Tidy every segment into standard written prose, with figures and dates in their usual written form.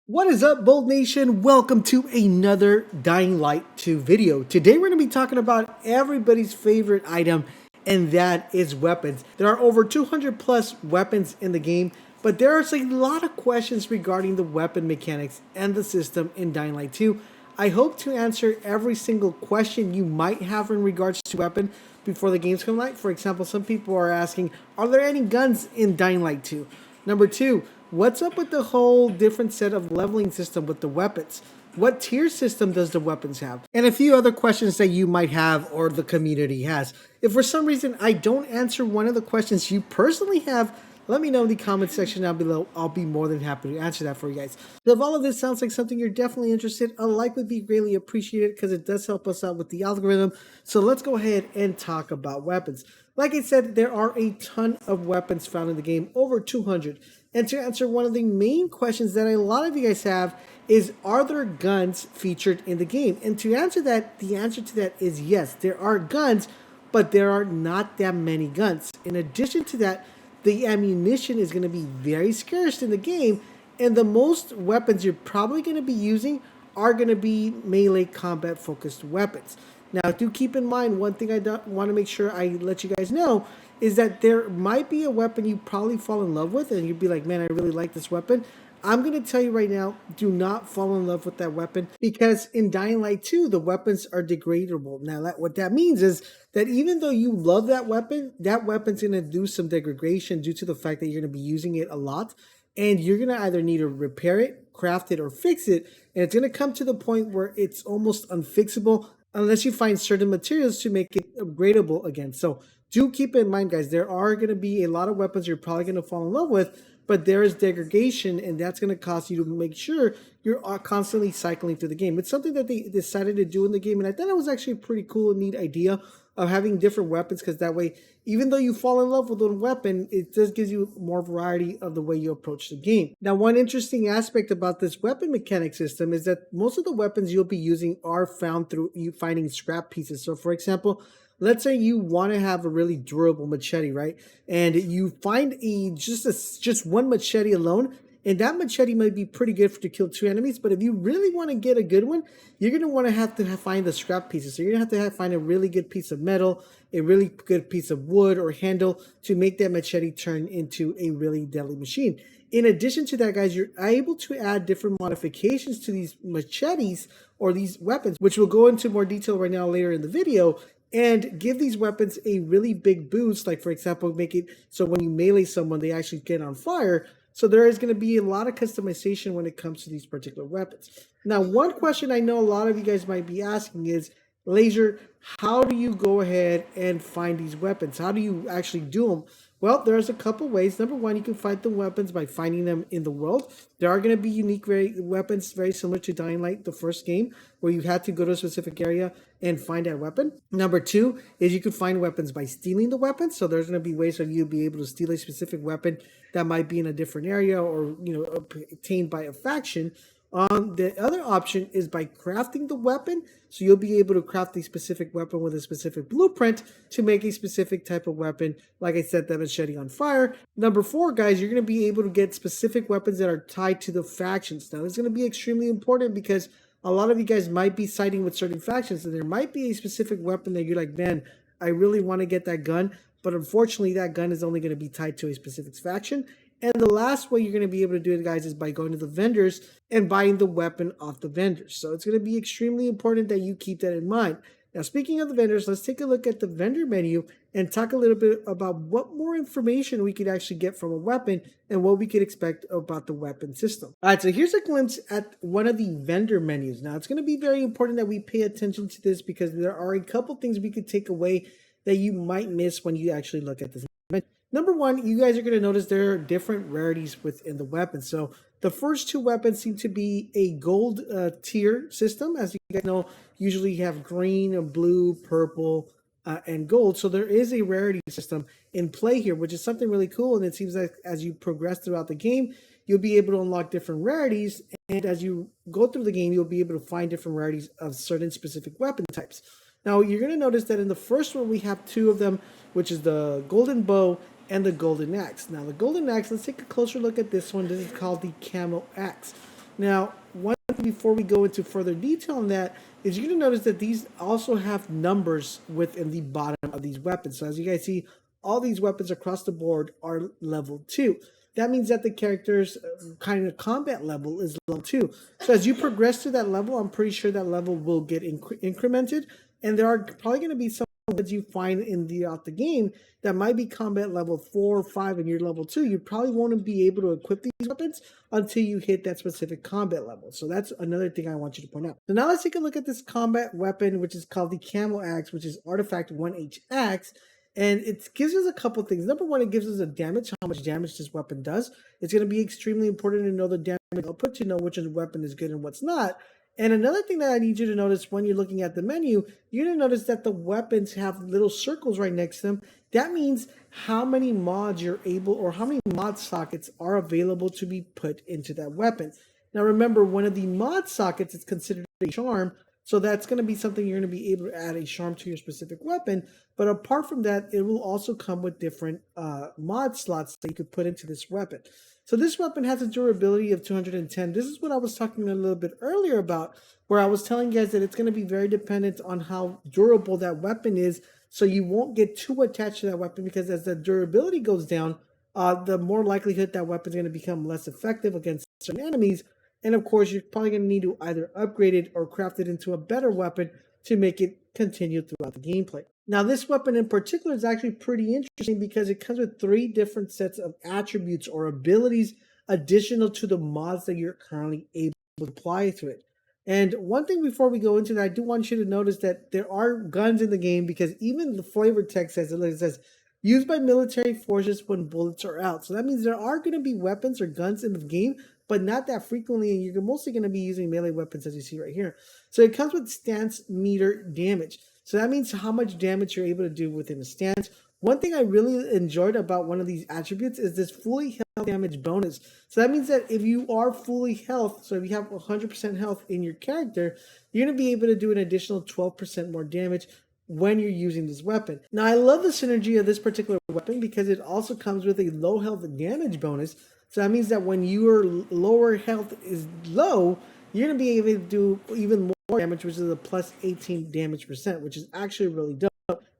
What is up, Bold Nation? Welcome to another Dying Light 2 video. Today we're going to be talking about everybody's favorite item, and that is weapons. There are over 200 plus weapons in the game, but there are a lot of questions regarding the weapon mechanics and the system in Dying Light 2. I hope to answer every single question you might have in regards to weapon before the games come out. For example, some people are asking, are there any guns in Dying Light 2? Number two, what's up with the whole different set of leveling system with the weapons? What tier system does the weapons have? And a few other questions that you might have or the community has. If for some reason I don't answer one of the questions you personally have, let me know in the comment section down below. I'll be more than happy to answer that for you guys. So if all of this sounds like something you're definitely interested, a like would be greatly appreciated because it does help us out with the algorithm. So let's go ahead and talk about weapons. Like I said, there are a ton of weapons found in the game, over 200. And to answer one of the main questions that a lot of you guys have is, are there guns featured in the game? And to answer that, the answer to that is yes, there are guns, but there are not that many guns. In addition to that, the ammunition is going to be very scarce in the game, and the most weapons you're probably going to be using are going to be melee combat focused weapons. Now, do keep in mind, one thing I want to make sure I let you guys know is that there might be a weapon you probably fall in love with and you'd be like, man, I really like this weapon. I'm going to tell you right now, do not fall in love with that weapon, because in Dying Light 2, the weapons are degradable. Now, what that means is that even though you love that weapon's going to do some degradation due to the fact that you're going to be using it a lot, and you're going to either need to repair it, craft it, or fix it, and it's going to come to the point where it's almost unfixable unless you find certain materials to make it upgradable again. So do keep in mind, guys, there are going to be a lot of weapons you're probably going to fall in love with, but there is degradation, and that's going to cost you to make sure you're constantly cycling through the game. It's something that they decided to do in the game, and I thought it was actually a pretty cool and neat idea of having different weapons, because that way, even though you fall in love with one weapon, it just gives you more variety of the way you approach the game. Now, one interesting aspect about this weapon mechanic system is that most of the weapons you'll be using are found through you finding scrap pieces. So, for example, let's say you want to have a really durable machete, right? And you find just one machete alone, and that machete might be pretty good to kill two enemies. But if you really want to get a good one, you're going to want to have to find the scrap pieces. So you're going to find a really good piece of metal, a really good piece of wood or handle to make that machete turn into a really deadly machine. In addition to that, guys, you're able to add different modifications to these machetes or these weapons, which we'll go into more detail right now later in the video, and give these weapons a really big boost. Like, for example, make it so when you melee someone, they actually get on fire. So there is going to be a lot of customization when it comes to these particular weapons. Now, one question I know a lot of you guys might be asking is, Laser, how do you go ahead and find these weapons? How do you actually do them? Well, there's a couple ways. Number one, you can find the weapons by finding them in the world. There are going to be unique weapons very similar to Dying Light, the first game, where you had to go to a specific area and find that weapon. Number two is you can find weapons by stealing the weapons. So there's going to be ways of you be able to steal a specific weapon that might be in a different area or obtained by a faction. The other option is by crafting the weapon. So you'll be able to craft a specific weapon with a specific blueprint to make a specific type of weapon. Like I said, that machete on fire. Number four, guys, you're going to be able to get specific weapons that are tied to the factions. Now, it's going to be extremely important because a lot of you guys might be siding with certain factions, and there might be a specific weapon that you're like, man, I really want to get that gun. But unfortunately, that gun is only going to be tied to a specific faction. And the last way you're going to be able to do it, guys, is by going to the vendors and buying the weapon off the vendors. So it's going to be extremely important that you keep that in mind. Now, speaking of the vendors, let's take a look at the vendor menu and talk a little bit about what more information we could actually get from a weapon and what we could expect about the weapon system. All right, so here's a glimpse at one of the vendor menus. Now, it's going to be very important that we pay attention to this because there are a couple things we could take away that you might miss when you actually look at this menu. Number one, you guys are going to notice there are different rarities within the weapon. So the first two weapons seem to be a gold tier system. As you guys know, usually you have green, blue, purple, and gold. So there is a rarity system in play here, which is something really cool. And it seems like as you progress throughout the game, you'll be able to unlock different rarities. And as you go through the game, you'll be able to find different rarities of certain specific weapon types. Now, you're going to notice that in the first one, we have two of them, which is the golden bow and the golden axe. Now, the golden axe, let's take a closer look at this one. This is called the camel axe. Now, one thing before we go into further detail on that is you're going to notice that these also have numbers within the bottom of these weapons. So as you guys see, all these weapons across the board are level 2. That means that the character's kind of combat level is level 2. So as you progress to that level, I'm pretty sure that level will get incremented. And there are probably going to be some that you find in throughout the game that might be combat level 4 or 5 and you're level 2. You probably won't be able to equip these weapons until you hit that specific combat level. So that's another thing I want you to point out. So now let's take a look at this combat weapon, which is called the Camo Axe, which is Artifact 1H Axe. And it gives us a couple things. Number one, it gives us a damage, how much damage this weapon does. It's going to be extremely important to know the damage output to know which weapon is good and what's not. And another thing that I need you to notice when you're looking at the menu, you're going to notice that the weapons have little circles right next to them. That means how many mods you're able, or how many mod sockets are available to be put into that weapon. Now remember, one of the mod sockets is considered a charm, so that's going to be something you're going to be able to add a charm to your specific weapon. But apart from that, it will also come with different mod slots that you could put into this weapon. So this weapon has a durability of 210. This is what I was talking a little bit earlier about, where I was telling you guys that it's going to be very dependent on how durable that weapon is. So you won't get too attached to that weapon, because as the durability goes down, the more likelihood that weapon is going to become less effective against certain enemies. And of course, you're probably going to need to either upgrade it or craft it into a better weapon to make it continue throughout the gameplay. Now, this weapon in particular is actually pretty interesting because it comes with 3 different sets of attributes or abilities additional to the mods that you're currently able to apply to it. And one thing before we go into that, I do want you to notice that there are guns in the game, because even the flavor text says it says used by military forces when bullets are out. So that means there are going to be weapons or guns in the game, but not that frequently, and you're mostly going to be using melee weapons, as you see right here. So it comes with stance meter damage. So that means how much damage you're able to do within a stance. One thing I really enjoyed about one of these attributes is this fully health damage bonus. So that means that if you are fully health, so if you have 100% health in your character, you're going to be able to do an additional 12% more damage when you're using this weapon. Now, I love the synergy of this particular weapon because it also comes with a low health damage bonus. So that means that when your lower health is low, you're going to be able to do even more damage, which is a plus 18 damage percent, which is actually really dope.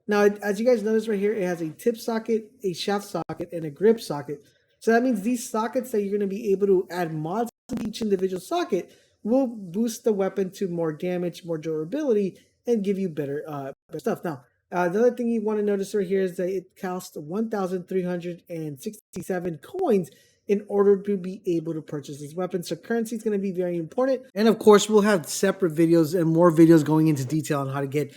Now, as you guys notice right here, it has a tip socket, a shaft socket, and a grip socket. So that means these sockets that you're going to be able to add mods to each individual socket will boost the weapon to more damage, more durability, and give you better stuff. Now, the other thing you want to notice right here is that it costs 1,367 coins in order to be able to purchase this weapon. So currency is going to be very important. And of course, we'll have separate videos and more videos going into detail on how to get,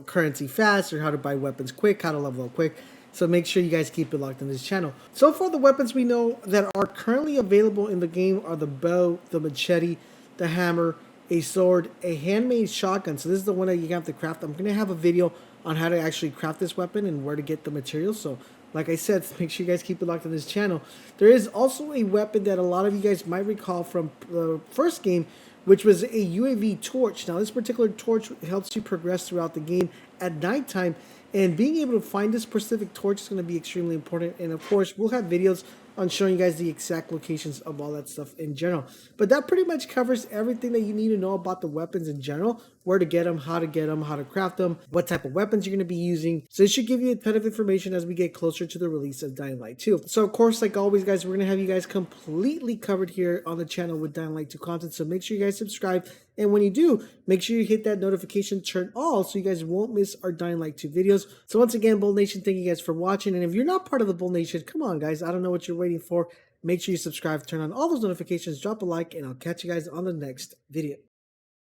currency fast, or how to buy weapons quick, how to level up quick. So make sure you guys keep it locked on this channel. So far, the weapons we know that are currently available in the game are the bow, the machete, the hammer, a sword, a handmade shotgun. So this is the one that you have to craft. I'm going to have a video on how to actually craft this weapon and where to get the materials. So like I said, make sure you guys keep it locked on this channel. There is also a weapon that a lot of you guys might recall from the first game, which was a UAV torch. Now, this particular torch helps you progress throughout the game at nighttime, and being able to find this specific torch is going to be extremely important. And of course, we'll have videos on showing you guys the exact locations of all that stuff in general. But that pretty much covers everything that you need to know about the weapons in general, where to get them, how to craft them, what type of weapons you're going to be using. So it should give you a ton of information as we get closer to the release of Dying Light 2. So of course, like always, guys, we're going to have you guys completely covered here on the channel with Dying Light 2 content. So make sure you guys subscribe. And when you do, make sure you hit that notification turn all so you guys won't miss our Dying Light 2 videos. So once again, Bull Nation, thank you guys for watching. And if you're not part of the Bull Nation, come on, guys. I don't know what you're waiting for. Make sure you subscribe, turn on all those notifications, drop a like, and I'll catch you guys on the next video.